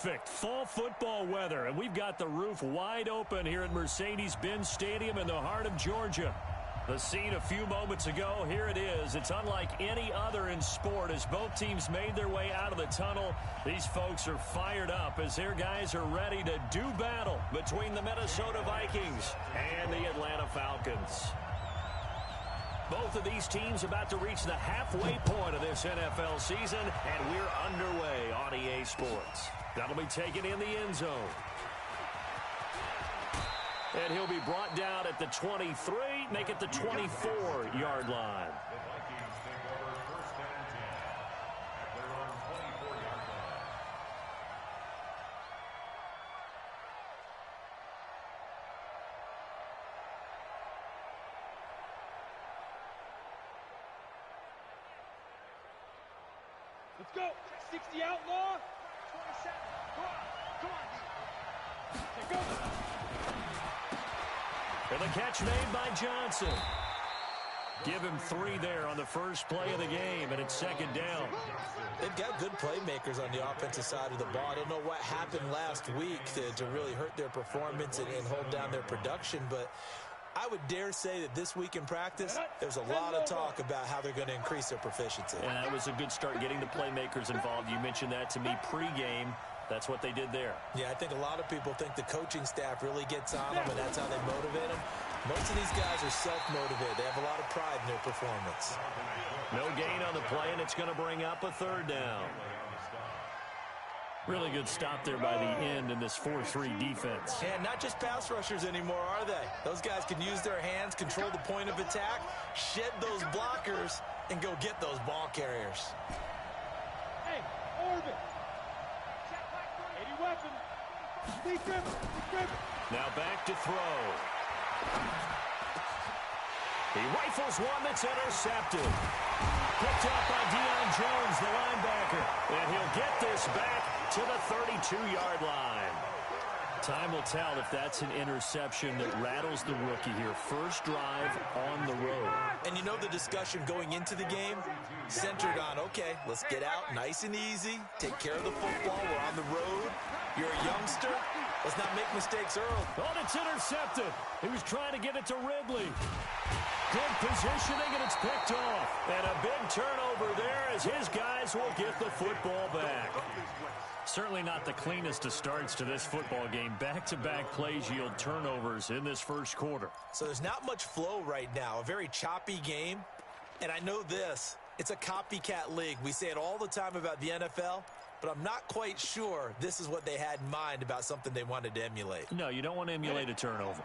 Perfect fall football weather, and we've got the roof wide open here at Mercedes-Benz Stadium in the heart of Georgia. The scene a few moments ago, here it is. It's unlike any other in sport as both teams made their way out of the tunnel. These folks are fired up as their guys are ready to do battle between the Minnesota Vikings and the Atlanta Falcons. Both of these teams about to reach the halfway point of this NFL season, and we're underway on EA Sports. That'll be taken in the end zone. And he'll be brought down at the 23, make it the 24-yard line. Let's go. 60 outlaw. 27. Come on. Okay, go. And the catch made by Johnson. Give him 3 there on the first play of the game, and it's second down. They've got good playmakers on the offensive side of the ball. I don't know what happened last week to really hurt their performance and hold down their production, but I would dare say that this week in practice, there's a lot of talk about how they're going to increase their proficiency. And that was a good start getting the playmakers involved. You mentioned that to me pregame. That's what they did there. Yeah, I think a lot of people think the coaching staff really gets on them, and that's how they motivate them. Most of these guys are self-motivated. They have a lot of pride in their performance. No gain on the play, and it's going to bring up a third down. Really good stop there by the end in this 4-3 defense. And not just pass rushers anymore, are they? Those guys can use their hands, control the point of attack, shed those blockers, and go get those ball carriers. Hey, Orbit. Weapon. Now back to throw. He rifles one that's intercepted. Picked up by Deion Jones, the linebacker. And he'll get this back to the 32-yard line. Time will tell if that's an interception that rattles the rookie here. First drive on the road. And you know the discussion going into the game centered on, okay, let's get out nice and easy, take care of the football, we're on the road, you're a youngster, let's not make mistakes early. Oh, it's intercepted. He was trying to get it to Ridley. Good positioning, and it's picked off. And a big turnover there as his guys will get the football back. Certainly not the cleanest of starts to this football game. Back-to-back plays yield turnovers in this first quarter. So there's not much flow right now. A very choppy game. And I know this. It's a copycat league. We say it all the time about the NFL, but I'm not quite sure this is what they had in mind about something they wanted to emulate. No, you don't want to emulate a turnover.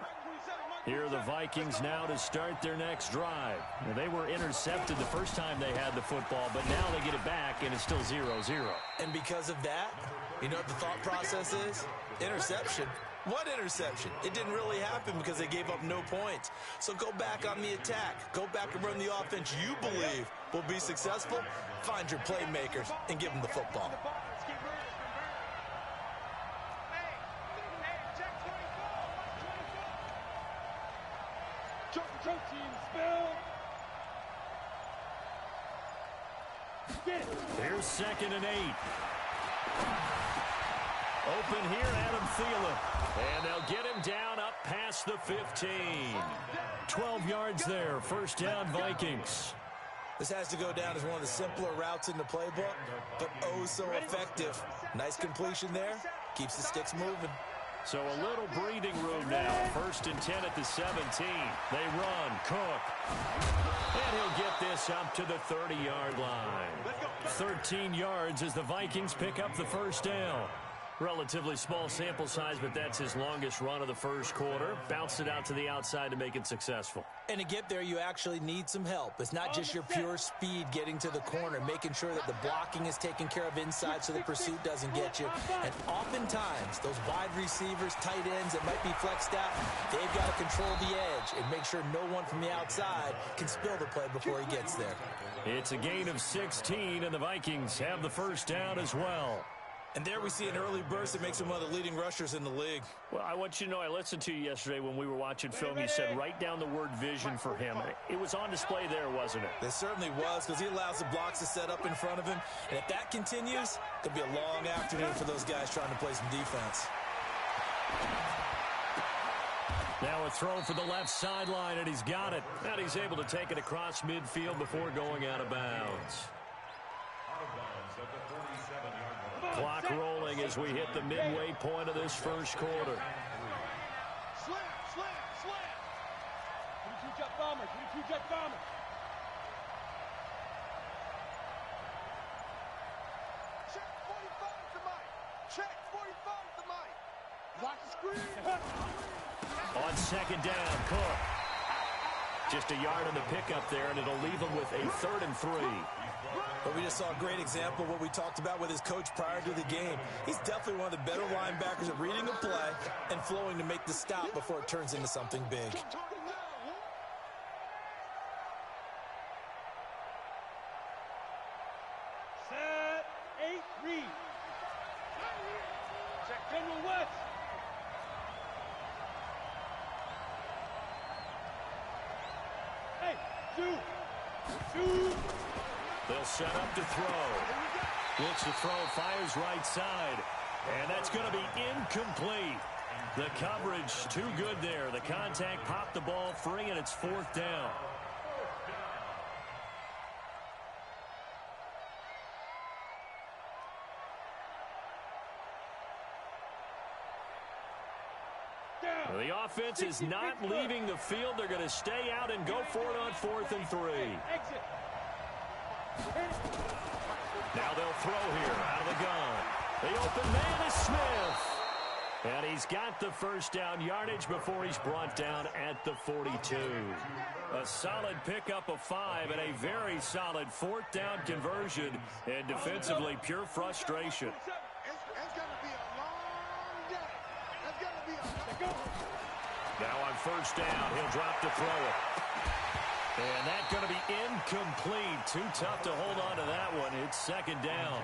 Here are the Vikings now to start their next drive. Now, they were intercepted the first time they had the football, but now they get it back, and it's still 0-0. And because of that, you know what the thought process is? Interception. What interception? It didn't really happen because they gave up no points. So go back on the attack. Go back and run the offense you believe will be successful. Find your playmakers and give them the football. Here's 2nd and 8. Open here, Adam Thielen. And they'll get him down up past the 15. 12 yards there. First down, Vikings. This has to go down as one of the simpler routes in the playbook, but oh so effective. Nice completion there. Keeps the sticks moving. So a little breathing room now. 1st and 10 at the 17. They run. Cook. And he'll get this up to the 30-yard line. 13 yards as the Vikings pick up the first down. Relatively small sample size, but that's his longest run of the first quarter. Bounced it out to the outside to make it successful. And to get there, you actually need some help. It's not just your pure speed getting to the corner, making sure that the blocking is taken care of inside so the pursuit doesn't get you. And oftentimes, those wide receivers, tight ends that might be flexed out, they've got to control the edge and make sure no one from the outside can spill the play before he gets there. It's a gain of 16, and the Vikings have the first down as well. And there we see an early burst that makes him one of the leading rushers in the league. Well, I want you to know, I listened to you yesterday when we were watching film. You said write down the word vision for him. It was on display there, wasn't it? It certainly was, because he allows the blocks to set up in front of him. And if that continues, it'll be a long afternoon for those guys trying to play some defense. Now a throw for the left sideline, and he's got it. And he's able to take it across midfield before going out of bounds. Clock rolling as we hit the midway point of this first quarter. Slam, slam, slam. 22 Jet Bombers, 22 Jet Bombers. Check 45 to Mike. Check 45 to Mike. Block the screen. On second down, Cook. Just a yard on the pickup there, and it'll leave him with a 3rd and 3. But we just saw a great example of what we talked about with his coach prior to the game. He's definitely one of the better linebackers at reading a play and flowing to make the stop before it turns into something big. Set, 8, read. Check General West. Hey, shoot. They'll set up to throw. Looks to throw, fires right side. And that's going to be incomplete. The coverage too good there. The contact popped the ball free, and it's 4th down. Well, the offense is not leaving the field. They're going to stay out and go for it on 4th and 3. Exit. Now they'll throw here out of the gun. The open man is Smith. And he's got the first down yardage before he's brought down at the 42. A solid pickup of 5 and a very solid 4th down conversion. And defensively, pure frustration. It's going to be a long day. It's going to be a long day. Now on first down, he'll drop to throw it. And that's going to be incomplete. Too tough to hold on to that one. It's 2nd down.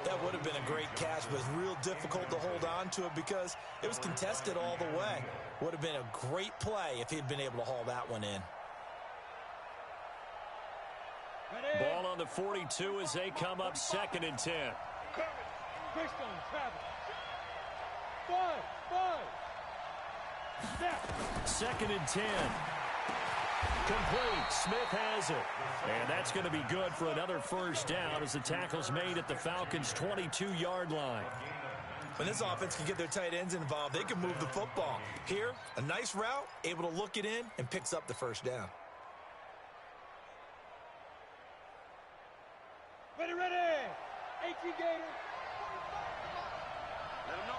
That would have been a great catch, but it's real difficult to hold on to it because it was contested all the way. Would have been a great play if he'd been able to haul that one in. Ready? Ball on the 42 as they come up 2nd and 10. Keystone, travel. 5. Snap. 2nd and 10. Complete. Smith has it. And that's going to be good for another first down as the tackle's made at the Falcons' 22-yard line. When this offense can get their tight ends involved, they can move the football. Here, a nice route, able to look it in, and picks up the first down. Ready. 18 Gator. Let him know.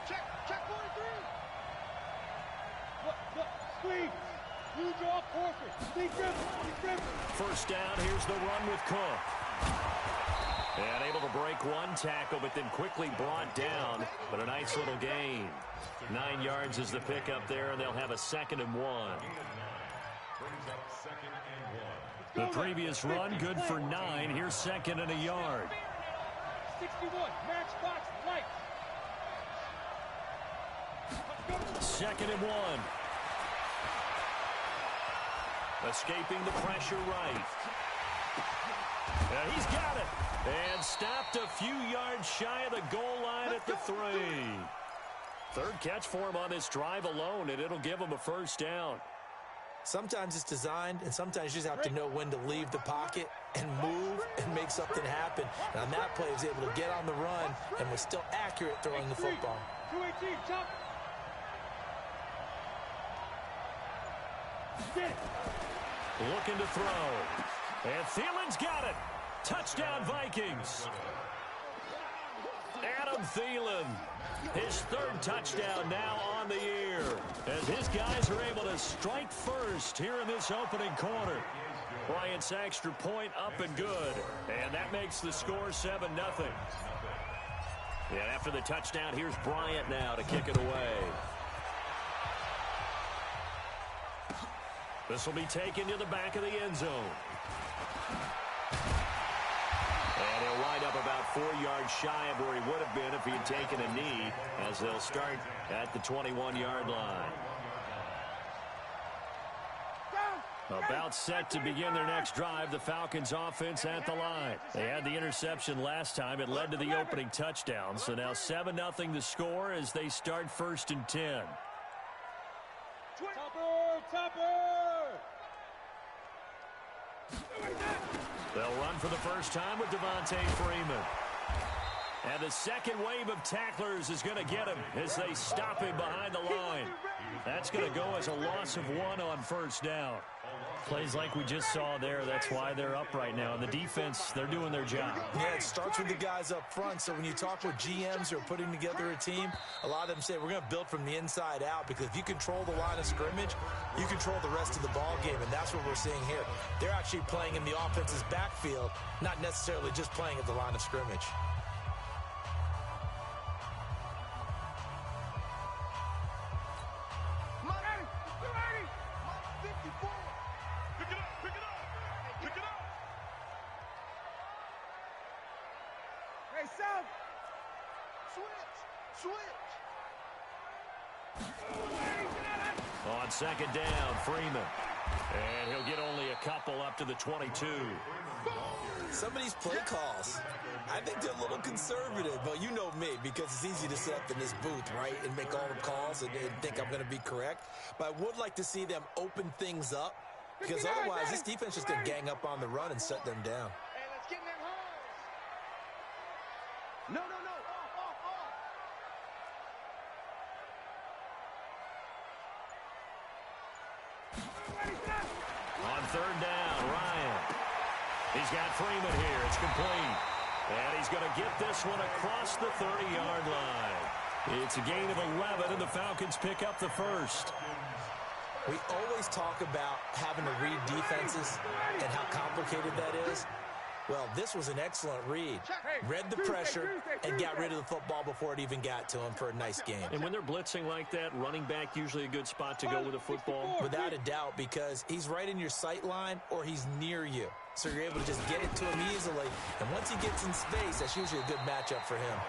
Check 43. Look, squeeze. You draw forfeit. Deep dribble. First down, here's the run with Cook. And able to break one tackle, but then quickly brought down. But a nice little gain. 9 yards is the pickup there, and they'll have a 2nd and 1. The previous run, good for 9. Here's 2nd and a yard. 61, matchbox lights. 2nd and 1. Escaping the pressure right. He's got it. And stopped a few yards shy of the goal line at the 3. 3rd catch for him on this drive alone, and it'll give him a first down. Sometimes it's designed, and sometimes you just have to know when to leave the pocket and move and make something happen. And on that play, he was able to get on the run and was still accurate throwing the football. 218, jump. Looking to throw. And Thielen's got it. Touchdown, Vikings. Adam Thielen, his 3rd touchdown now on the year, as his guys are able to strike first here in this opening quarter. Bryant's extra point up and good, and that makes the score 7-0. And after the touchdown, here's Bryant now to kick it away. This will be taken to the back of the end zone. 4 yards shy of where he would have been if he had taken a knee, as they'll start at the 21-yard line. About set to begin their next drive, the Falcons offense at the line. They had the interception last time. It led to the opening touchdown. So now 7-0 the score as they start 1st and 10. They'll run for the first time with Devontae Freeman. And the second wave of tacklers is going to get him as they stop him behind the line. That's going to go as a loss of 1 on 1st down. Plays like we just saw there, that's why they're up right now. And the defense, they're doing their job. Yeah, it starts with the guys up front. So when you talk with GMs who are putting together a team, a lot of them say we're going to build from the inside out, because if you control the line of scrimmage, you control the rest of the ball game, and that's what we're seeing here. They're actually playing in the offense's backfield, not necessarily just playing at the line of scrimmage. On 2nd down, Freeman. And he'll get only a couple up to the 22. Some of these play calls, I think they're a little conservative, but you know me, because it's easy to sit up in this booth, right, and make all the calls and think I'm going to be correct. But I would like to see them open things up, because otherwise this defense is going to gang up on the run and shut them down. Hey, let's get in them holes. No. On 3rd down, Ryan. He's got Freeman here. It's complete. And he's going to get this one across the 30-yard line. It's a gain of 11, and the Falcons pick up the first. We always talk about having to read defenses and how complicated that is. Well, this was an excellent read. Read the pressure and got rid of the football before it even got to him for a nice game. And when they're blitzing like that, running back usually a good spot to go with a football. Without a doubt, because he's right in your sight line or he's near you. So you're able to just get it to him easily. And once he gets in space, that's usually a good matchup for him.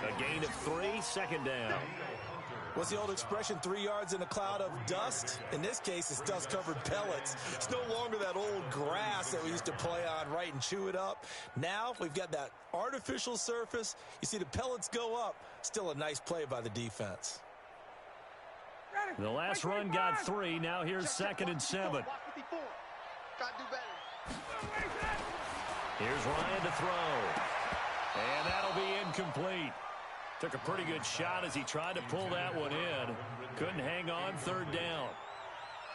A gain of 3, 2nd down. What's the old expression, 3 yards in a cloud of dust? In this case, it's dust-covered pellets. It's no longer that old grass that we used to play on, right, and chew it up. Now we've got that artificial surface. You see the pellets go up. Still a nice play by the defense. The last run got 3. Now here's 2nd and 7. Here's Ryan to throw. And that'll be incomplete. Took a pretty good shot as he tried to pull that one in. Couldn't hang on 3rd down.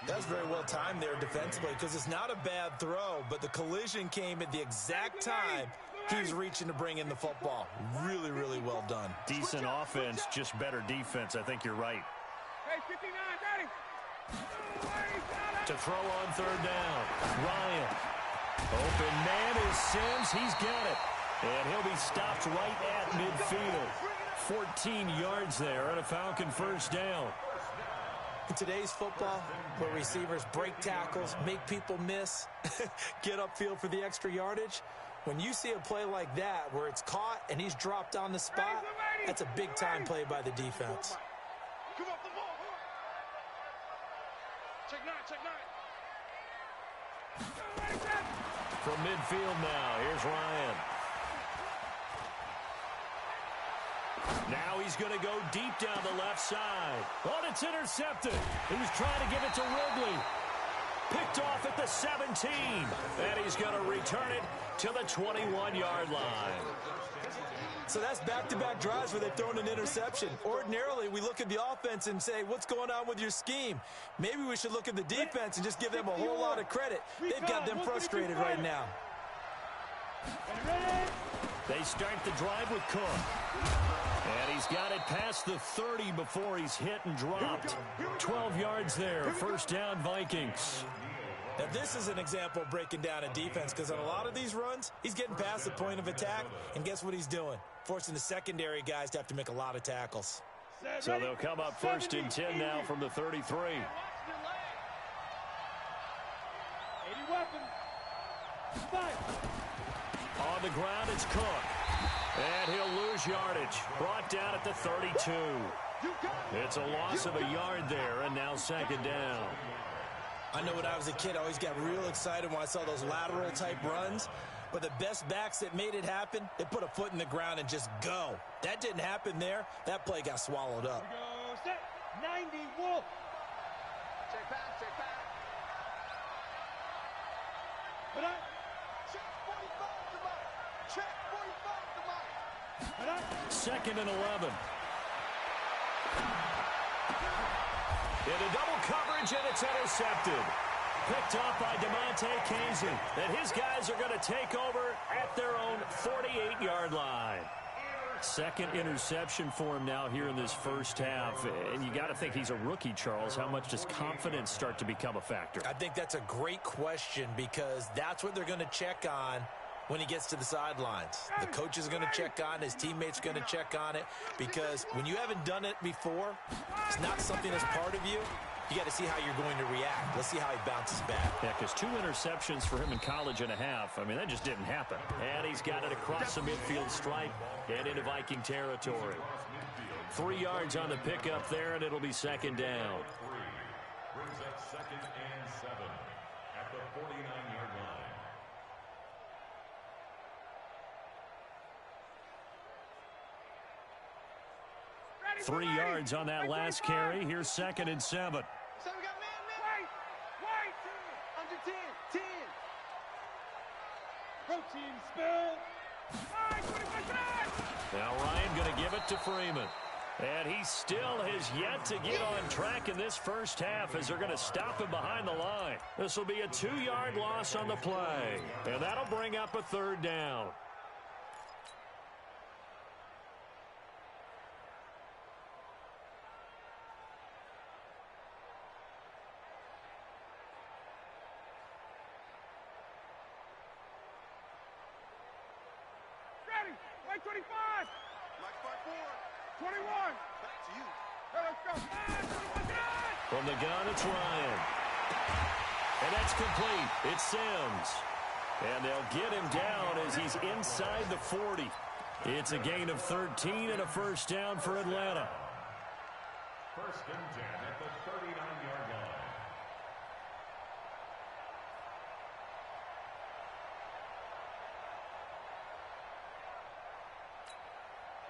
That's very well timed there defensively, because it's not a bad throw, but the collision came at the exact time he was reaching to bring in the football. Really, really well done. Decent offense, just better defense. I think you're right. Hey, 59, Daddy. To throw on 3rd down. Ryan. Open man is Sims. He's got it. And he'll be stopped right at midfield. 14 yards there and a Falcon 1st down. In today's football, where receivers break tackles, make people miss, get upfield for the extra yardage, when you see a play like that where it's caught and he's dropped on the spot, that's a big-time play by the defense. Come off the ball. Check 9. From midfield now, here's Ryan. Now he's going to go deep down the left side. Oh, it's intercepted. He was trying to give it to Ridley. Picked off at the 17. And he's going to return it to the 21-yard line. So that's back-to-back drives where they've thrown an interception. Ordinarily, we look at the offense and say, what's going on with your scheme? Maybe we should look at the defense and just give them a whole lot of credit. They've got them frustrated right now. They start the drive with Cook. And he's got it past the 30 before he's hit and dropped. 12 yards there, 1st down Vikings. Now, this is an example of breaking down a defense, because on a lot of these runs, he's getting past the point of attack, and guess what he's doing? Forcing the secondary guys to have to make a lot of tackles. So they'll come up 1st and 10 now from the 33. 80 weapons. 5. On on the ground. It's Cook. And he'll lose yardage. Brought down at the 32. It's a loss of a yard there, and now second down. I know when I was a kid, I always got real excited when I saw those lateral-type runs. But the best backs that made it happen, they put a foot in the ground and just go. That didn't happen there. That play got swallowed up. Here we go, set, 90, Wolf. Check back, check back. But I... Check 45 to Mike. Check 45 to Mike. But I... Second and 11. Into double coverage, and it's intercepted. Picked off by DeMonte Casey. And his guys are going to take over at their own 48-yard line. Second interception for him now here in this first half. And you got to think he's a rookie, Charles. How much does confidence start to become a factor? I think that's a great question because that's what they're going to check on when he gets to the sidelines. The coach is going to check on, his teammates are going to check on it, because when you haven't done it before, it's not something that's part of you. You got to see how you're going to react. Let's see how he bounces back. Yeah, because 2 interceptions for him in college and a half. I mean, that just didn't happen. And he's got it across the midfield stripe and into Viking territory. 3 yards on the pickup there, and it'll be second down. Brings up second and 7 at the 49-yard line. 3 yards on that last carry. Here's second and 7. So we got man. Wait. Under 10. Protein spill. Now Ryan going to give it to Freeman. And he still has yet to get on track in this first half as they're going to stop him behind the line. This will be a 2-yard loss on the play. And that'll bring up a third down. Ready. White 25. Mike 5-4. 21. Back to you. Hey, let's go. From the gun, it's Ryan. And that's complete. It's Sims. And they'll get him down as he's inside the 40. It's a gain of 13 and a first down for Atlanta. First and 10 at the 39-yard line.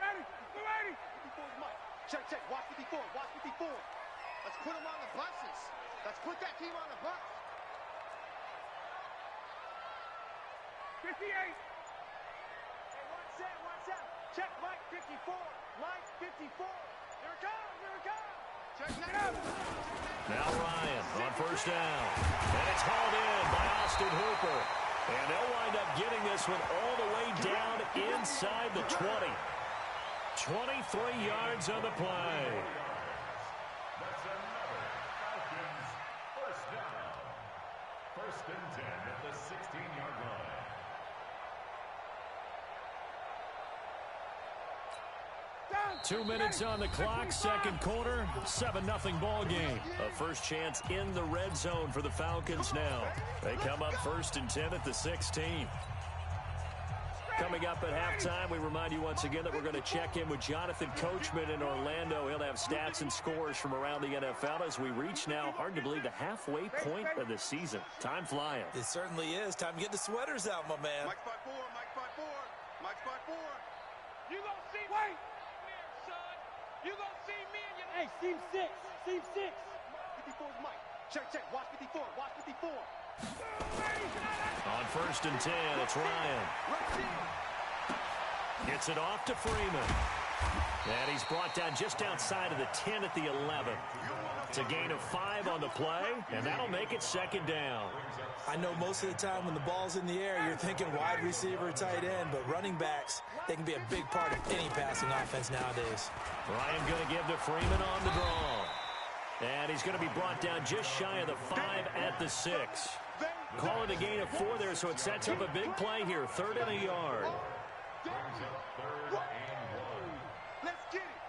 Ready. Go ready. 54's Mike. Check. Watch 54. Watch 54. Let's put him on the buses. Let's put that team on the bus. 58. Hey, one set. Check Mike 54. Mike 54. Here it comes. Check that out. Now Ryan on first down. And it's hauled in by Austin Hooper. And they'll wind up getting this one all the way down inside the 20. 23 yards on the play. That's another Falcons first down. First and 10 at the 16-yard line. 2 minutes on the clock, second quarter, 7-0 ball game. A first chance in the red zone for the Falcons now. They come up first and 10 at the 16. Coming up at halftime, we remind you once again that we're going to check in with Jonathan Coachman in Orlando. He'll have stats and scores from around the NFL as we reach now, hard to believe, the halfway point of the season. Time flying. It certainly is. Time to get the sweaters out, my man. Mike 5-4. Mike 5-4. You gonna see me, son. You gonna see me and your... Hey, seam 6. 54's Mike. Check. Watch 54. On first and 10, it's Ryan. Gets it off to Freeman. And he's brought down just outside of the 10 at the 11. It's a gain of 5 on the play, and that'll make it second down. I know most of the time when the ball's in the air, you're thinking wide receiver, tight end, but running backs, they can be a big part of any passing offense nowadays. Ryan going to give to Freeman on the draw. And he's going to be brought down just shy of the 5 at the 6. Call it a gain of 4 there, so it sets up a big play here. 3rd and a yard. Brings up 3rd and 1. Let's get it.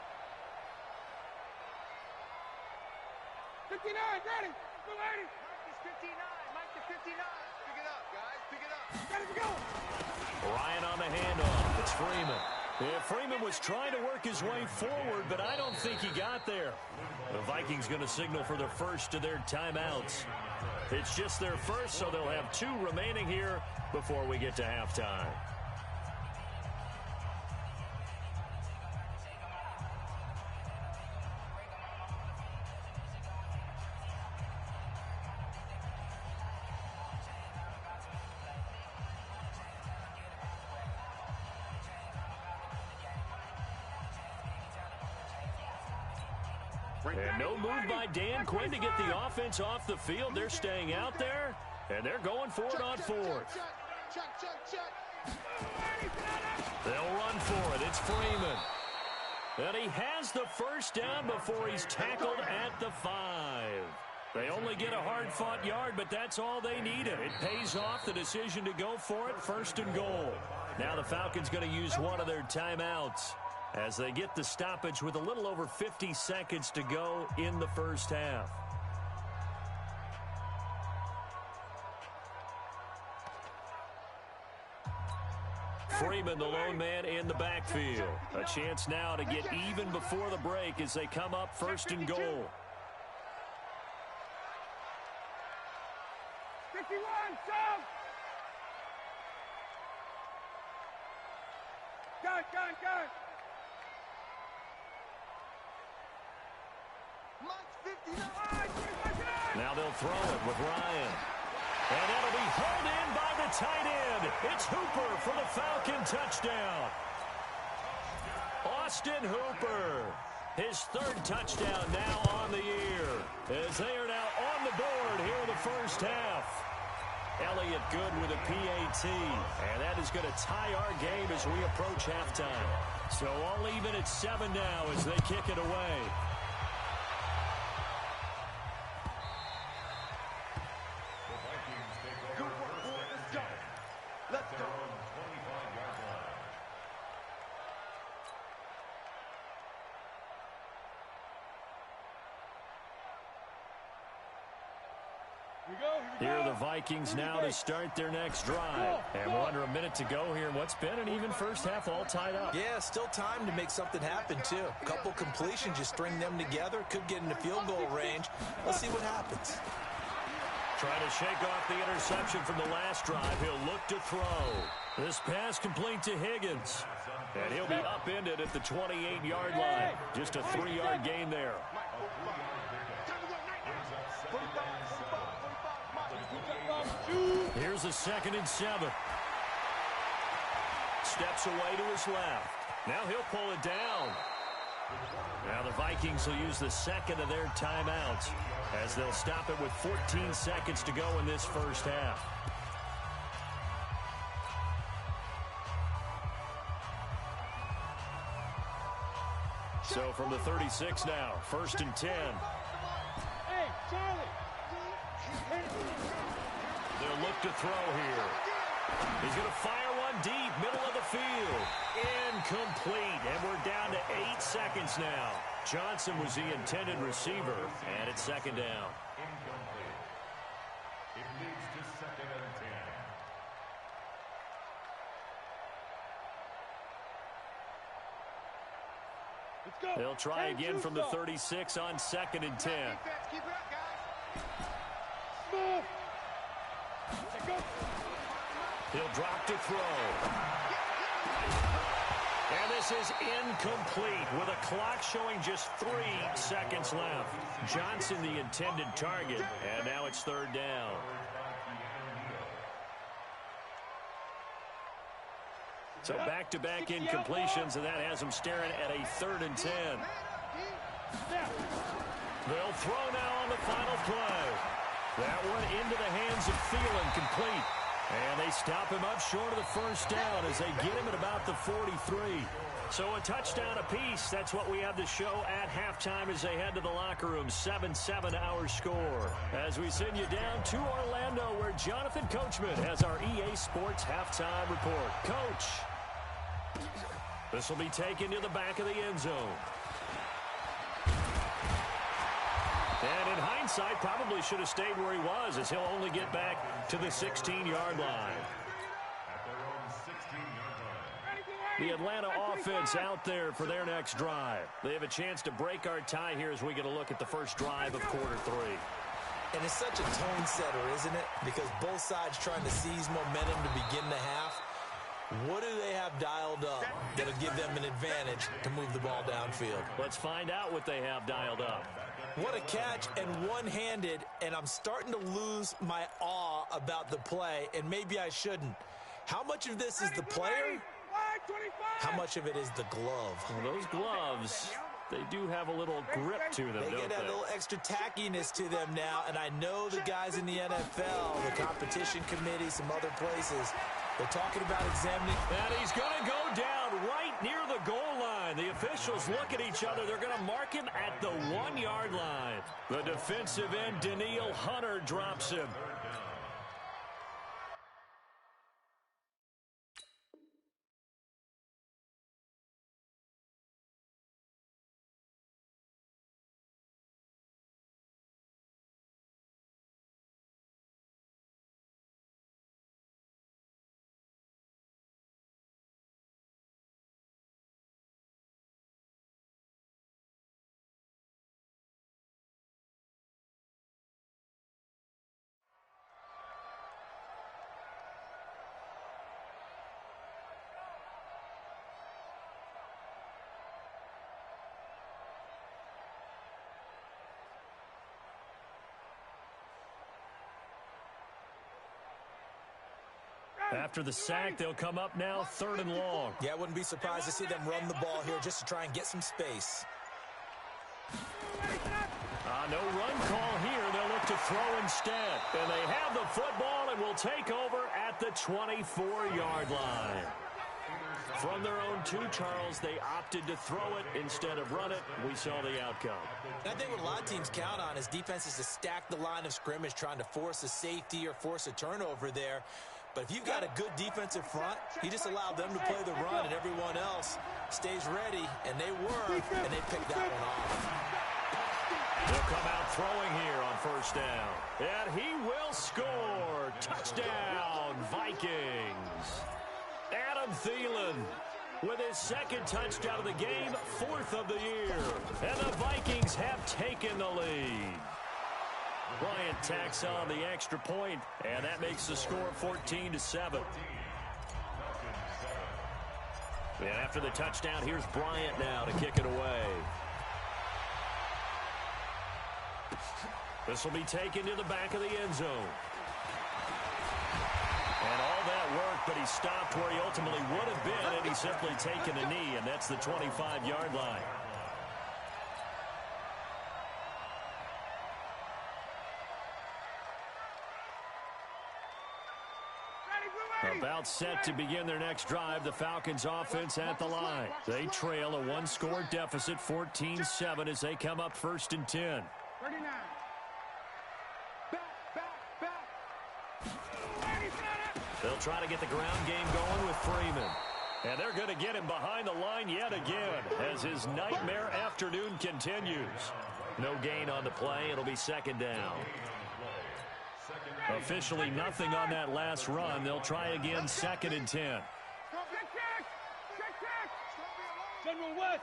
59, ready. Go, ready. Mike is 59. Pick it up, guys. Pick it up. Ready to go. Ryan on the handoff. It's Freeman. Yeah, Freeman was trying to work his way forward, but I don't think he got there. The Vikings going to signal for the first of their timeouts. It's just their first, so they'll have 2 remaining here before we get to halftime. And no move by Dan Quinn to get the offense off the field. They're staying out there, and they're going for it on 4th. They'll run for it. It's Freeman. And he has the first down before he's tackled at the 5. They only get a hard-fought yard, but that's all they needed. It pays off the decision to go for it, 1st and goal. Now the Falcons going to use one of their timeouts as they get the stoppage with a little over 50 seconds to go in the first half. Freeman, the lone man in the backfield. A chance now to get even before the break as they come up 1st and goal. 51, Sam! Gun! Now they'll throw it with Ryan. And that'll be held in by the tight end. It's Hooper for the Falcon touchdown. Austin Hooper, his 3rd touchdown now on the year, as they are now on the board here in the first half. Elliott good with a PAT, and that is going to tie our game as we approach halftime. So all even at 7 now as they kick it away. Here are the Vikings now to start their next drive. And we're under a minute to go here in what's been an even first half, all tied up. Yeah, still time to make something happen, too. A couple completions, just string them together. Could get into field goal range. Let's see what happens. Trying to shake off the interception from the last drive. He'll look to throw. This pass complete to Higgins. And he'll be upended at the 28-yard line. Just a 3-yard gain there. Here's a 2nd and 7. Steps away to his left. Now he'll pull it down. Now the Vikings will use the 2nd of their timeouts as they'll stop it with 14 seconds to go in this first half. So from the 36 now, 1st and 10. Hey, Charlie! They'll look to throw here. He's going to fire one deep, middle of the field. Incomplete, and we're down to 8 seconds now. Johnson was the intended receiver, and it's 2nd down. Incomplete. It leads to 2nd and 10. Let's go. They'll try again from the 36 on 2nd and 10. Keep it up, guys. Move. He'll drop to throw. And this is incomplete with a clock showing just 3 seconds left. Johnson the intended target, and now it's 3rd down. So back-to-back incompletions, and that has them staring at a 3rd and 10. They'll throw now on the final play. That one into the hands of Thielen, complete. And they stop him up short of the first down as they get him at about the 43. So a touchdown apiece. That's what we have to show at halftime as they head to the locker room. 7-7 our score. As we send you down to Orlando, where Jonathan Coachman has our EA Sports halftime report. Coach, this will be taken to the back of the end zone. And in hindsight, probably should have stayed where he was, as he'll only get back to the 16-yard line. At their own 16-yard line. The Atlanta offense out there for their next drive. They have a chance to break our tie here as we get a look at the first drive of quarter 3. And it's such a tone setter, isn't it? Because both sides trying to seize momentum to begin the half. What do they have dialed up that'll give them an advantage to move the ball downfield? Let's find out what they have dialed up. What a catch, and one-handed, and I'm starting to lose my awe about the play, and maybe I shouldn't. How much of this is the player? How much of it is the glove? Well, those gloves, they do have a little grip to them, They don't get that they? little extra tackiness to them now, and I know the guys in the NFL, the competition committee, some other places, they're talking about examining. And he's going to go down right near the goal line. The officials look at each other. They're going to mark him at the 1-yard line. The defensive end, Danielle Hunter, drops him. After the sack, they'll come up now 3rd and long. Yeah, I wouldn't be surprised to see them run the ball here just to try and get some space. No run call here. They'll look to throw instead. And they have the football and will take over at the 24-yard line. From their own 2, Charles, they opted to throw it instead of run it. We saw the outcome. And I think what a lot of teams count on is defenses to stack the line of scrimmage, trying to force a safety or force a turnover there. But if you've got a good defensive front, you just allow them to play the run and everyone else stays ready, and they were, and they picked that one off. They'll come out throwing here on 1st down. And he will score. Touchdown, Vikings. Adam Thielen with his 2nd touchdown of the game, 4th of the year. And the Vikings have taken the lead. Bryant tacks on the extra point, and that makes the score 14-7. And after the touchdown, here's Bryant now to kick it away. This will be taken to the back of the end zone. And all that work, but he stopped where he ultimately would have been, and he's simply taken a knee, and that's the 25-yard line. About set to begin their next drive, the Falcons offense at the line. They trail a 1-score deficit, 14-7, as they come up 1st and 10. 39. They'll try to get the ground game going with Freeman. And they're going to get him behind the line yet again as his nightmare afternoon continues. No gain on the play. It'll be 2nd down. Officially nothing on that last run. They'll try again 2nd and 10. General West.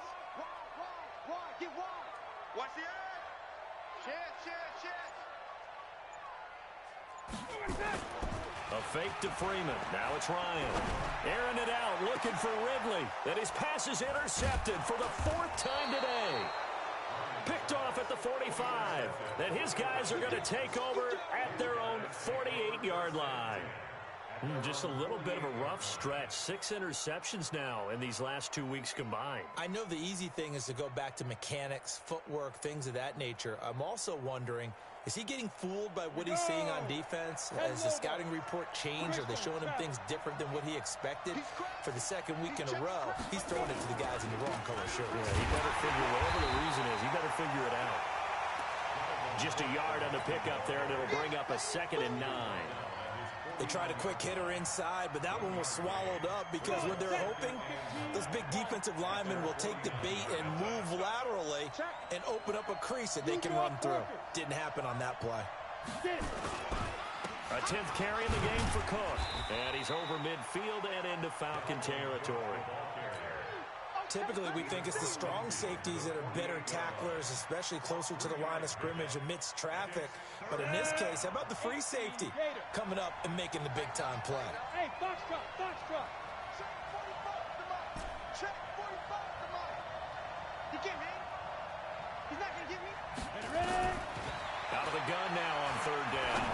Get wide. Watch the edge. Chance. A fake to Freeman. Now it's Ryan. Airing it out, looking for Ridley. And his pass is intercepted for the 4th time today. Picked off at the 45. Then his guys are going to take over at their own 48-yard line. Just a little bit of a rough stretch. 6 interceptions now in these last 2 weeks combined. I know the easy thing is to go back to mechanics, footwork, things of that nature. I'm also wondering, is he getting fooled by what he's seeing on defense? Has the scouting report changed? Are they showing him things different than what he expected? For the 2nd week in a row, he's throwing it to the guys in the wrong color shirt. Yeah, he better figure, whatever the reason is, he better figure it out. Just a yard on the pickup there, and it'll bring up a 2nd and 9. They tried a quick hitter inside, but that one was swallowed up because what they're hoping, those big defensive linemen will take the bait and move laterally and open up a crease that they can run through. Didn't happen on that play. A 10th carry in the game for Cook. And he's over midfield and into Falcon territory. Typically, we think it's the strong safeties that are better tacklers, especially closer to the line of scrimmage amidst traffic. But in this case, how about the free safety coming up and making the big-time play? Hey, box drop, box drop. Check 45 to mine. Check 45 to mine. He can't, man. He's not going to get me. Ready? Out of the gun now on third down.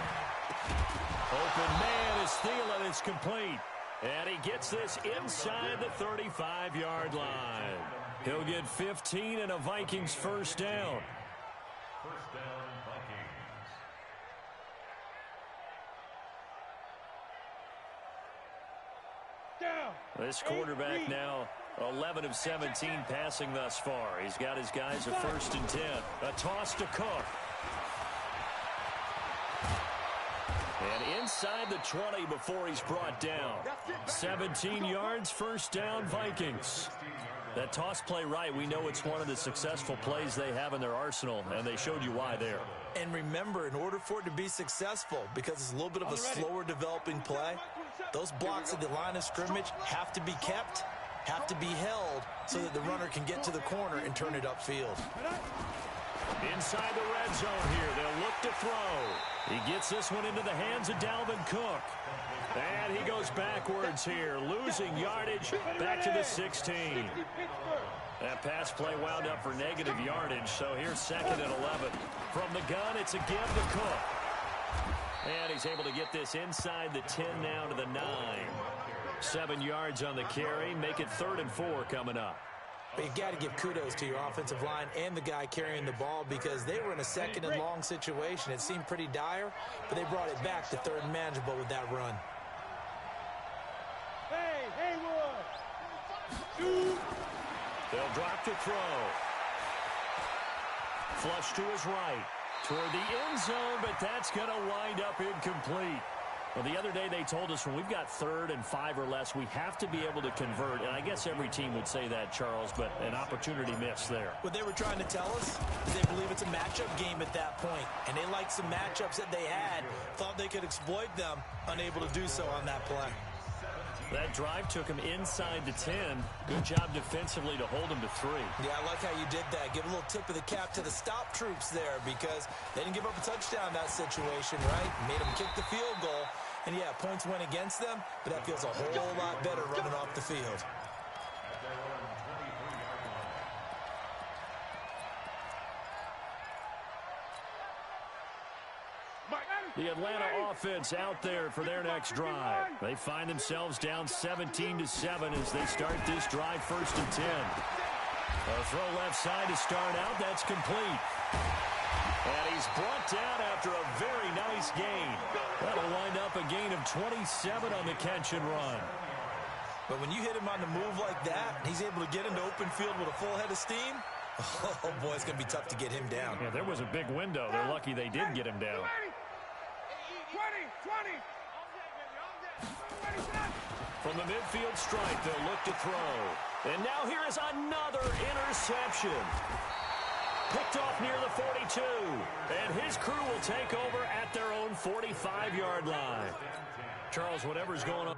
Open man is Thielen. It's complete. And he gets this inside the 35-yard line. He'll get 15 and a Vikings first down. First down, Vikings. Down. This quarterback now 11 of 17 passing thus far. He's got his guys a 1st and 10. A toss to Cook. And inside the 20 before he's brought down. 17 yards, first down, Vikings. That toss play right, we know it's one of the successful plays they have in their arsenal, and they showed you why there. And remember, in order for it to be successful, because it's a little bit of a slower developing play, those blocks at the line of scrimmage have to be kept, have to be held, so that the runner can get to the corner and turn it upfield. Inside the red zone here, they'll look to throw. He gets this one into the hands of Dalvin Cook. And he goes backwards here, losing yardage back to the 16. That pass play wound up for negative yardage, so here's 2nd and 11. From the gun, it's a give to Cook. And he's able to get this inside the 10 now to the 9. 7 yards on the carry, make it 3rd and 4 coming up. But you got to give kudos to your offensive line and the guy carrying the ball, because they were in a 2nd and long situation. It seemed pretty dire, but they brought it back to 3rd and manageable with that run. Hey, Haywood. They'll drop to throw. Flush to his right. Toward the end zone, but that's going to wind up incomplete. Well, the other day they told us when we've got 3rd and 5 or less, we have to be able to convert. And I guess every team would say that, Charles, but an opportunity missed there. What they were trying to tell us is they believe it's a matchup game at that point. And they liked some matchups that they had, thought they could exploit them, unable to do so on that play. That drive took him inside the 10. Good job defensively to hold him to 3. Yeah, I like how you did that. Give a little tip of the cap to the stop troops there, because they didn't give up a touchdown in that situation, right? Made them kick the field goal. And, yeah, points went against them, but that feels a whole lot better running off the field. The Atlanta offense out there for their next drive. They find themselves down 17-7 as they start this drive 1st and 10. A throw left side to start out. That's complete. And he's brought down after a very nice gain. That'll wind up a gain of 27 on the catch and run. But when you hit him on the move like that, he's able to get into open field with a full head of steam. Oh, boy, it's going to be tough to get him down. Yeah, there was a big window. They're lucky they did get him down. 20. From the midfield stripe, they'll look to throw. And now here is another interception. Picked off near the 42. And his crew will take over at their own 45-yard line. Charles, whatever's going on.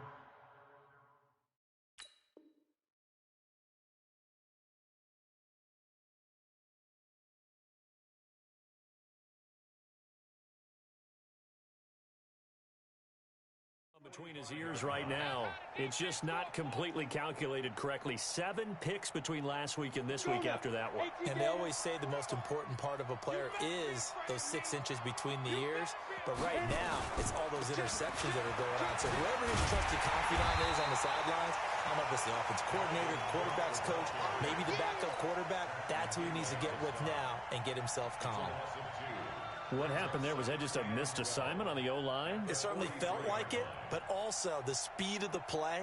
Between his ears right now, it's just not completely calculated correctly. 7 picks between last week and this week after that one. And they always say the most important part of a player is those 6 inches between the ears. But right now, it's all those interceptions that are going on. So whoever his trusted confidant is on the sidelines, I don't know if it's the offense coordinator, the quarterback's coach, maybe the backup quarterback, that's who he needs to get with now and get himself calm. What happened there? Was that just a missed assignment on the O-line? It certainly felt like it, but also the speed of the play.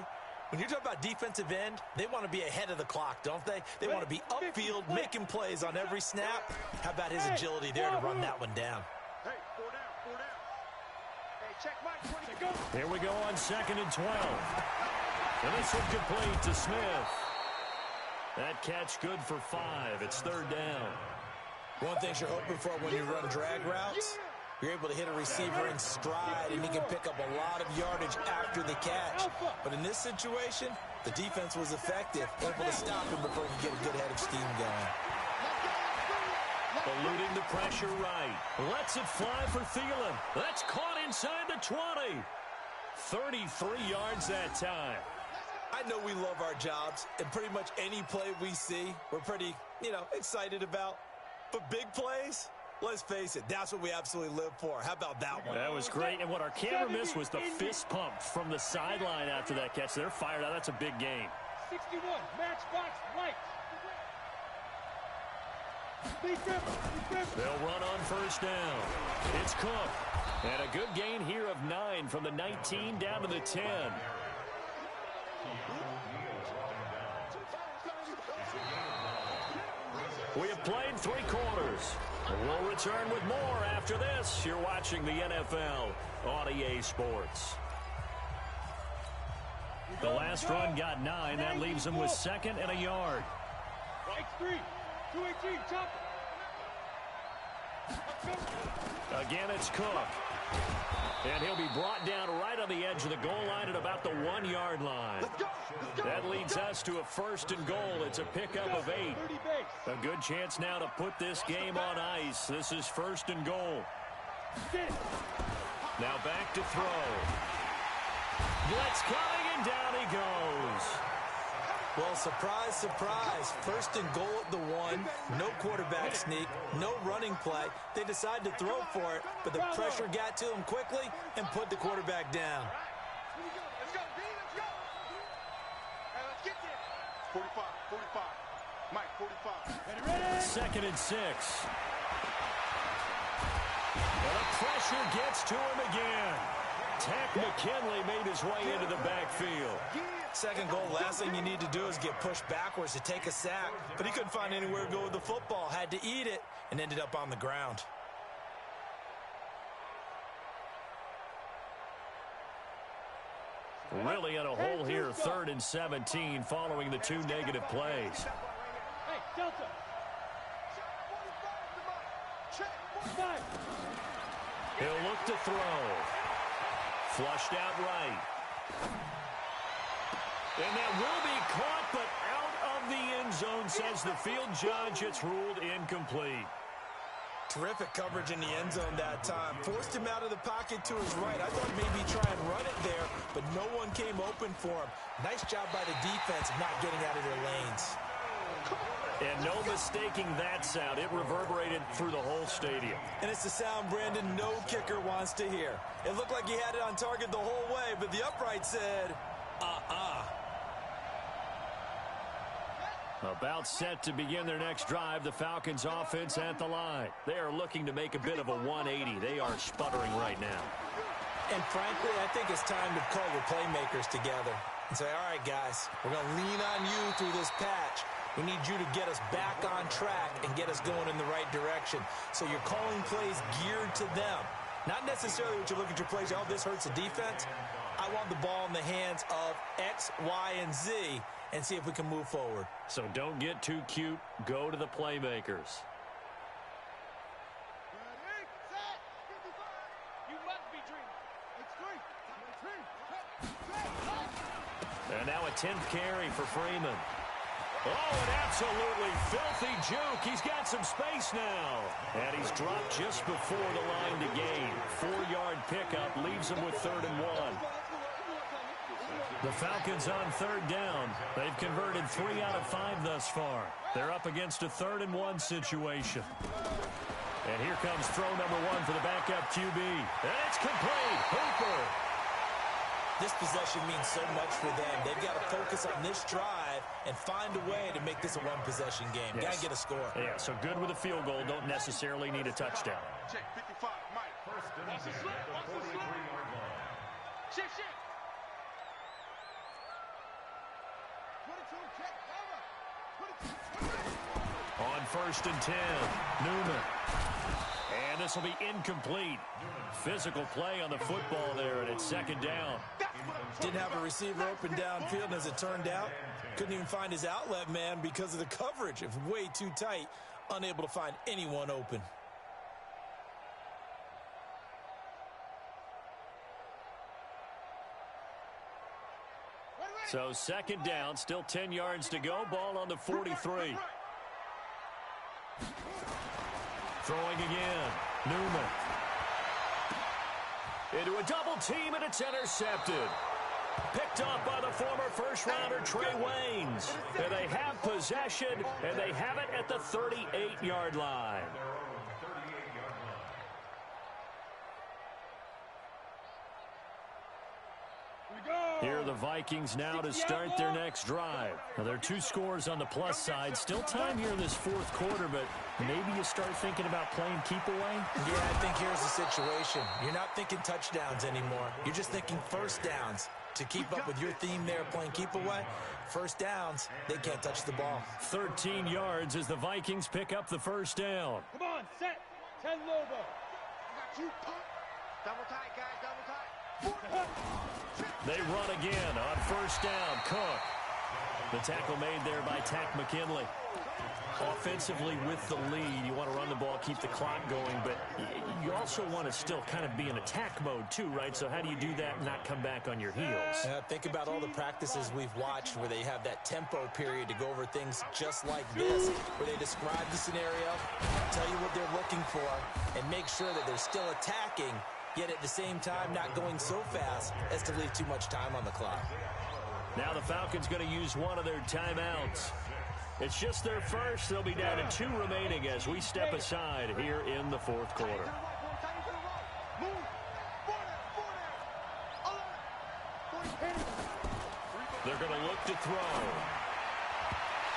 When you're talking about defensive end, they want to be ahead of the clock, don't they? They want to be upfield, making plays on every snap. How about his agility there to run that one down? Hey, 4 down. Hey, check Mike, 20. Here we go on 2nd and 12. And this one complete to Smith. That catch good for 5. It's 3rd down. One thing you're hoping for when you run drag routes You're able to hit a receiver in stride, and he can pick up a lot of yardage after the catch. But in this situation, the defense was effective, able to stop him before he could get a good head of steam going. Eluding the pressure right. Lets it fly for Thielen. That's caught inside the 20. 33 yards that time. I know we love our jobs, and pretty much any play we see, we're pretty, excited about. But big plays, let's face it, that's what we absolutely live for. How about that one? That was great, and what our camera missed was the fist pump from the sideline after that catch. They're fired out. That's a big game. 61, matchbox right. They'll run on first down. It's Cook. And a good gain here of 9 from the 19 down to the 10. We have played 3 quarters. We'll return with more after this. You're watching the NFL on EA Sports. The last run got 9. That leaves them with 2nd and a yard. X3, 218, chop. Again, it's Cook. And he'll be brought down right on the edge of the goal line at about the 1-yard line. That leads us to a 1st and goal. It's a pickup of 8. A good chance now to put this game on ice. This is 1st and goal. Now back to throw. Blitz coming, and down he goes. Well, surprise, surprise. 1st and goal at the 1. No quarterback sneak. No running play. They decide to throw for it, but the pressure got to him quickly and put the quarterback down. Let's go, D, let's go. Hey, let's get there. 45. Mike, 45. 2nd and 6. And the pressure gets to him again. Tack McKinley made his way into the backfield. 2nd goal, last thing you need to do is get pushed backwards to take a sack. But he couldn't find anywhere to go with the football. Had to eat it and ended up on the ground. Really in a hole here, 3rd and 17 following the 2 negative plays. Hey, Delta. He'll look to throw. Flushed out right. And that will be caught, but out of the end zone, says the field judge. It's ruled incomplete. Terrific coverage in the end zone that time. Forced him out of the pocket to his right. I thought maybe try and run it there, but no one came open for him. Nice job by the defense of not getting out of their lanes. And no mistaking that sound. It reverberated through the whole stadium. And it's the sound, Brandon, no kicker wants to hear. It looked like he had it on target the whole way, but the upright said, About set to begin their next drive, the Falcons offense at the line. They are looking to make a bit of a 180. They are sputtering right now. And frankly, I think it's time to call your playmakers together and say, all right, guys, we're going to lean on you through this patch. We need you to get us back on track and get us going in the right direction. So you're calling plays geared to them. Not necessarily what you look at your plays, oh, this hurts the defense. I want the ball in the hands of X, Y, and Z and see if we can move forward. So don't get too cute. Go to the playmakers. And now a 10th carry for Freeman. Oh, an absolutely filthy juke. He's got some space now. And he's dropped just before the line to gain. 4-yard pickup leaves him with 3rd and 1. The Falcons on 3rd down. They've converted 3 out of 5 thus far. They're up against a 3rd and 1 situation. And here comes throw number 1 for the backup QB. And it's complete. Hooper. This possession means so much for them. They've got to focus on this drive and find a way to make this a one-possession game. Yes. Got to get a score. Yeah, so good with a field goal. Don't necessarily need a touchdown. Check 55, Mike. 1st and 10 at the 43-yard line. Check. 22, check, cover. On 1st and 10, Newman. And this will be incomplete. Physical play on the football there, and it's 2nd down. Didn't have a receiver open downfield, and as it turned out, couldn't even find his outlet man because of the coverage. It was way too tight, unable to find anyone open. So second down, still 10 yards to go. Ball on the 43. Throwing again. Newman. Into a double team, and it's intercepted. Picked off by the former first-rounder Trey Waynes. And they have possession, and they have it at the 38-yard line. Here are the Vikings now to start their next drive. Now, there are 2 scores on the plus side. Still time here in this fourth quarter, but maybe you start thinking about playing keep away? Yeah, I think here's the situation. You're not thinking touchdowns anymore. You're just thinking first downs. To keep up with your theme there, playing keep away, first downs, they can't touch the ball. 13 yards as the Vikings pick up the first down. Come on, set. 10 Lobo. I got you, pump. Double tight, guys, double tight. They run again on first down. Cook. The tackle made there by Tack McKinley. Offensively with the lead, you want to run the ball, keep the clock going, but you also want to still kind of be in attack mode too, right? So how do you do that and not come back on your heels? Think about all the practices we've watched where they have that tempo period to go over things just like this, where they describe the scenario, tell you what they're looking for, and make sure that they're still attacking, yet at the same time not going so fast as to leave too much time on the clock. Now the Falcons going to use one of their timeouts. It's just their first. They'll be down to 2 remaining as we step aside here in the fourth quarter. They're going to look to throw.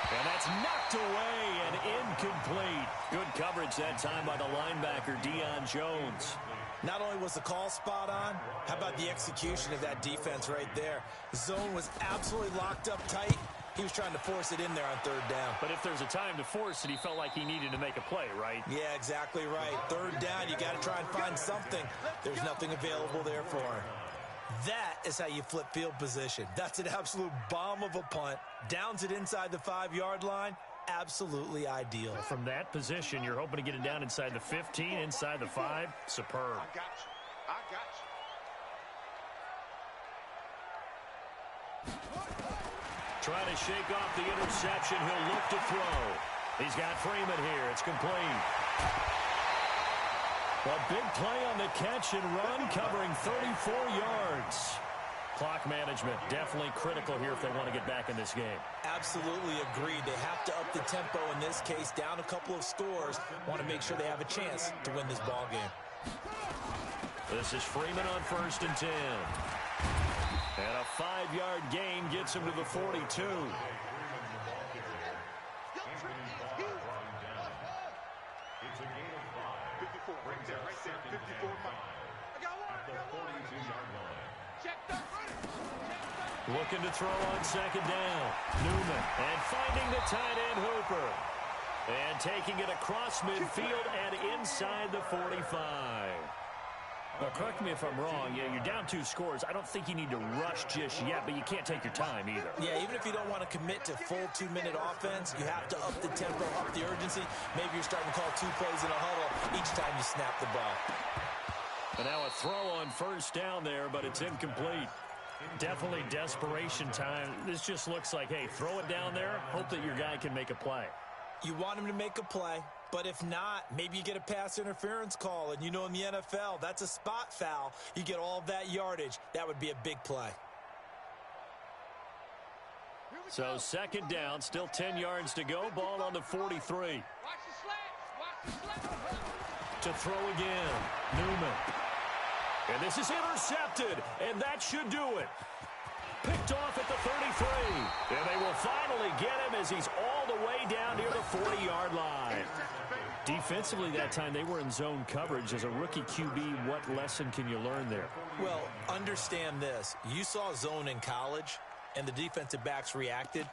And that's knocked away and incomplete. Good coverage that time by the linebacker, Deion Jones. Not only was the call spot on, how about the execution of that defense right there? The zone was absolutely locked up tight. He was trying to force it in there on third down. But if there's a time to force it, he felt like he needed to make a play, right? Yeah, exactly right. Third down, you got to try and find something. There's nothing available there for him. That is how you flip field position. That's an absolute bomb of a punt. Downs it inside the 5-yard line. Absolutely ideal. From that position, you're hoping to get it down inside the 15, inside the 5. Superb. I got you. I got you. Trying to shake off the interception. He'll look to throw. He's got Freeman here. It's complete. A big play on the catch and run, covering 34 yards. Clock management definitely critical here if they want to get back in this game. Absolutely agreed. They have to up the tempo in this case, down a couple of scores. Want to make sure they have a chance to win this ball game. This is Freeman on first and 10. And a 5-yard gain gets him to the 42. Looking to throw on second down. Newman. And finding the tight end Hooper. And taking it across midfield and inside the 45. Now, correct me if I'm wrong. Yeah, you're down 2 scores. I don't think you need to rush just yet, but you can't take your time either. Yeah, even if you don't want to commit to full 2-minute offense, you have to up the tempo, up the urgency. Maybe you're starting to call 2 plays in a huddle each time you snap the ball. And now a throw on first down there, but it's incomplete. Definitely desperation time. This just looks like, hey, throw it down there, hope that your guy can make a play. You want him to make a play, but if not, maybe you get a pass interference call, and you know in the NFL, that's a spot foul. You get all of that yardage. That would be a big play. So second down, still 10 yards to go. Ball on the 43. Watch the slats. Watch the slats. To throw again. Newman. And this is intercepted, and that should do it. Picked off at the 33. And they will finally get him as he's all the way down near the 40-yard line. Defensively that time, they were in zone coverage. As a rookie QB, what lesson can you learn there? Well, understand this. You saw zone in college, and the defensive backs reacted,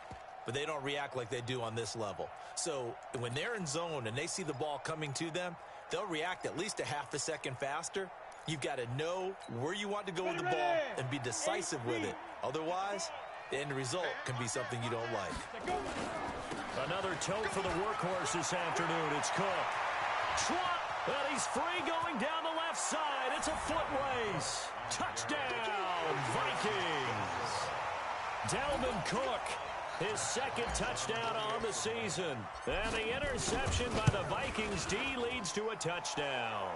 but they don't react like they do on this level. So when they're in zone and they see the ball coming to them, they'll react at least a half a second faster. You've got to know where you want to go with the ball and be decisive with it. Otherwise, the end result can be something you don't like. Another tote for the workhorse this afternoon. It's Cook. Trot, and he's free going down the left side. It's a foot race. Touchdown, Vikings. Dalvin Cook, his second touchdown on the season. And the interception by the Vikings D leads to a touchdown.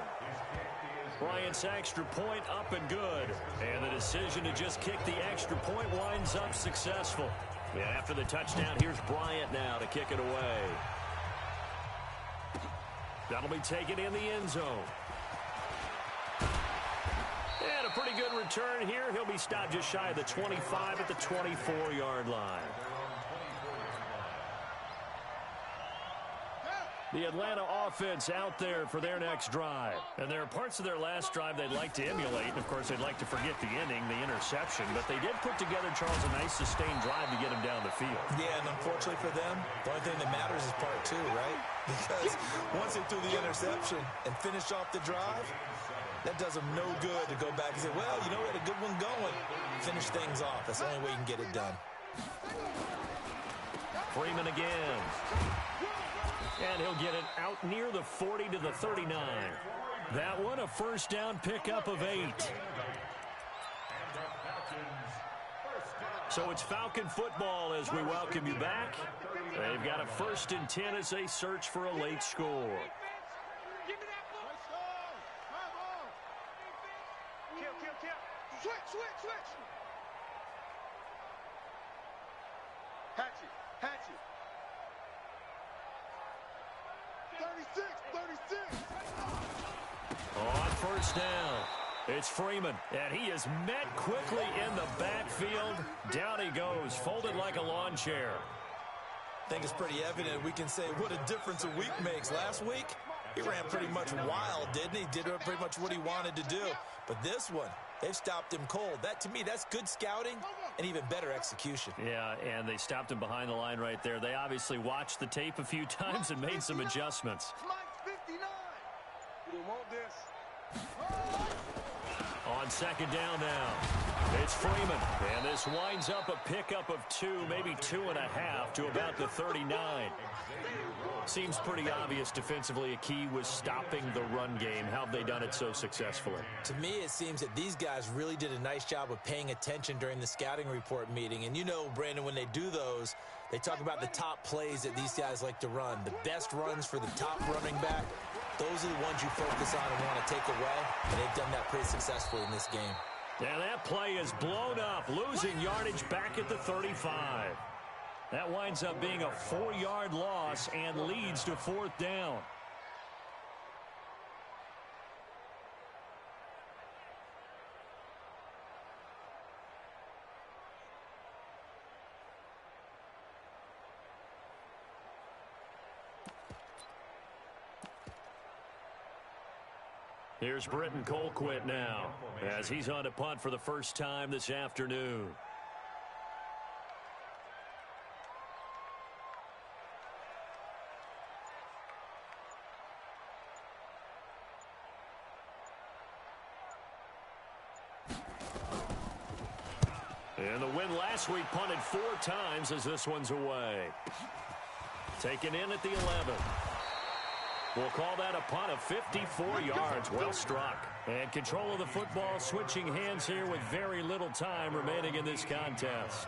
Bryant's extra point up and good. And the decision to just kick the extra point winds up successful. And after the touchdown, here's Bryant now to kick it away. That'll be taken in the end zone. And a pretty good return here. He'll be stopped just shy of the 25 at the 24-yard line. The Atlanta offense out there for their next drive. And there are parts of their last drive they'd like to emulate. And, of course, they'd like to forget the ending, the interception. But they did put together, Charles, a nice sustained drive to get him down the field. Yeah, and unfortunately for them, the only thing that matters is part two, right? Because once they threw the interception and finished off the drive, that does them no good to go back and say, well, you know, we had a good one going. Finish things off. That's the only way you can get it done. Freeman again. And he'll get it out near the 40 to the 39. That one, a first down pickup of 8. So it's Falcon football as we welcome you back. They've got a 1st and 10 as they search for a late score. Switch. Hatchet. 36. On first down, it's Freeman, and he is met quickly in the backfield. Down he goes, folded like a lawn chair. I think it's pretty evident. We can say what a difference a week makes. Last week, he ran pretty much wild, didn't he? Did pretty much what he wanted to do. But this one, they've stopped him cold. That, to me, that's good scouting and even better execution. Yeah, and they stopped him behind the line right there. They obviously watched the tape a few times and made some adjustments. On second down now, it's Freeman. And this winds up a pickup of 2, maybe 2.5 to about the 39. Seems pretty obvious defensively a key was stopping the run game. How have they done it so successfully? To me, it seems that these guys really did a nice job of paying attention during the scouting report meeting. And you know, Brandon, when they do those, they talk about the top plays that these guys like to run. The best runs for the top running back, those are the ones you focus on and want to take away. And they've done that pretty successfully in this game. And that play is blown up, losing yardage back at the 35. That winds up being a 4-yard loss and leads to 4th down. Here's Britton Colquitt now as he's on to punt for the first time this afternoon. And the win last week punted 4 times as this one's away. Taken in at the 11. We'll call that a punt of 54 yards. Well struck. And control of the football switching hands here with very little time remaining in this contest.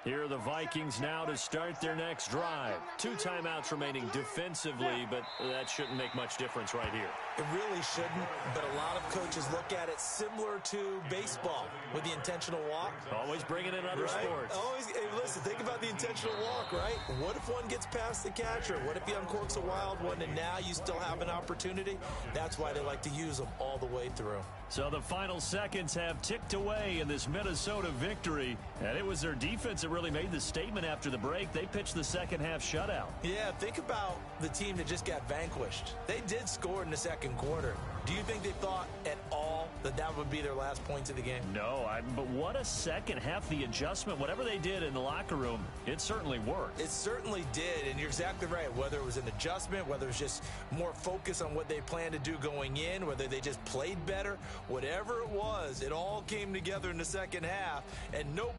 Here are the Vikings now to start their next drive. 2 timeouts remaining defensively, but that shouldn't make much difference right here. It really shouldn't, but a lot of coaches look at it similar to baseball with the intentional walk. Always bringing in other sports. Always, hey, listen, think about the intentional walk, right? What if one gets past the catcher? What if he uncorks a wild one and now you still have an opportunity? That's why they like to use them all the way through. So the final seconds have ticked away in this Minnesota victory, and it was their defense that really made the statement after the break. They pitched the second half shutout. Yeah, think about the team that just got vanquished. They did score in the second quarter. Do you think they thought at all that that would be their last points of the game? No, but what a second half. The adjustment, whatever they did in the locker room, it certainly worked. It certainly did, and you're exactly right. Whether it was an adjustment, whether it was just more focus on what they planned to do going in, whether they just played better, whatever it was, it all came together in the second half, and no